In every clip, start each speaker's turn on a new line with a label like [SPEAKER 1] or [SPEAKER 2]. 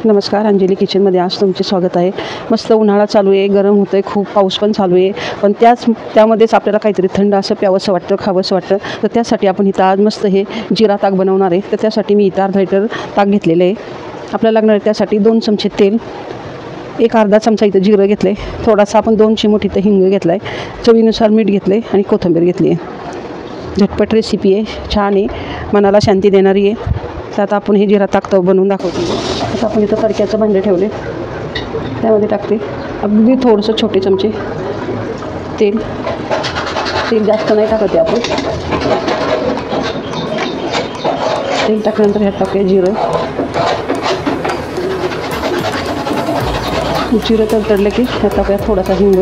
[SPEAKER 1] नमस्कार, अंजली किचनमध्ये आज तुमचे स्वागत आहे। मस्त उन्हाळा चालू आहे, गरम होतं आहे, खूप पाऊस पण चालू आहे, पण त्यामध्येच आपल्याला काहीतरी थंड असं प्यावंसं वाटतं, खावंसं वाटतं। तर त्यासाठी आपण इथं आज मस्त हे जिरा ताक बनवणार आहे। तर त्यासाठी मी इथं अर्धा लिटर ताक घेतलेलं आहे। आपल्याला लागणार आहे त्यासाठी 2 चमचे तेल, एक अर्धा चमचा इथं जिरं घेतलं आहे, थोडासा आपण 2 चिमूट इथं हिंग घेतला आहे, चवीनुसार मीठ घेतलं आहे आणि कोथिंबीर घेतली आहे। झटपट रेसिपी आहे, छान आहे, मनाला शांती देणारी आहे। तर आता आपण हे जिरा ताक बनवून दाखवतो। आता आपण इथं तडक्याचं भांडे ठेवले, त्यामध्ये टाकते अगदी थोडंसं छोटे चमचे तेल जास्त नाही टाकत आहे आपण। तेल टाकल्यानंतर ह्यात टाकूया जिरं तडतडलं की ह्यात टाकूया थोडासा हिंग,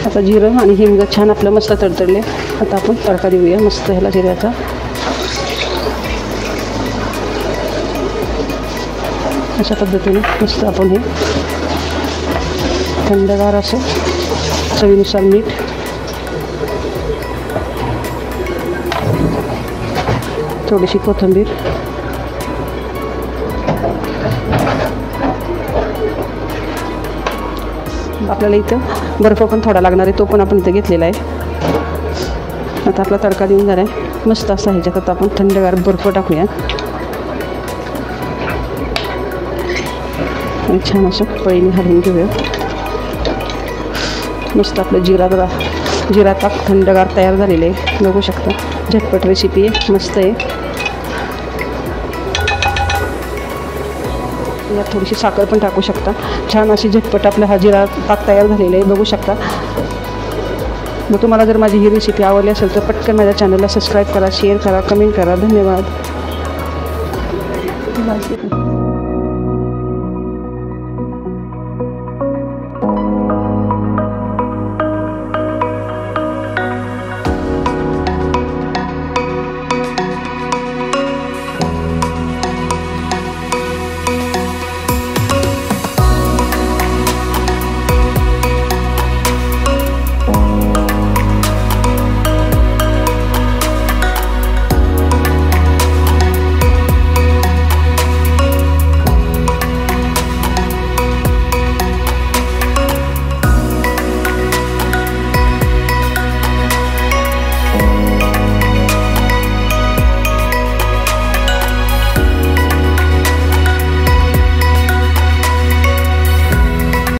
[SPEAKER 1] आता जिरं आणि हिंग छान आपलं मस्त तडतडले। आता आपण तडका देऊया मस्त ह्याला जिऱ्याचा। अशा पद्धतीने मस्त आपण हे थंडगार असं, चवीनुसार मीठ, थोडीशी कोथिंबीर, आपल्याला इथं बर्फ पण थोडा लागणार आहे, तो पण आपण इथं घेतलेला आहे। आता आपला तडका देऊन झाला आहे मस्त असा। ह्याच्यात आता आपण थंडगार बर्फ टाकूया आणि छान असं पळीने हलवून घेऊया। मस्त आपलं जिरा ताक थंडगार तयार झालेलं आहे, बघू शकता। झटपट रेसिपी आहे, मस्त आहे। यात थोडीशी साखर पण टाकू शकता। छान अशी झटपट आपला हा जिरा ताक तयार झालेला आहे, बघू शकता। मग तुम्हाला जर माझी ही रेसिपी आवडली असेल तर पटकन माझ्या चॅनलला सबस्क्राईब करा, शेअर करा, कमेंट करा। धन्यवाद।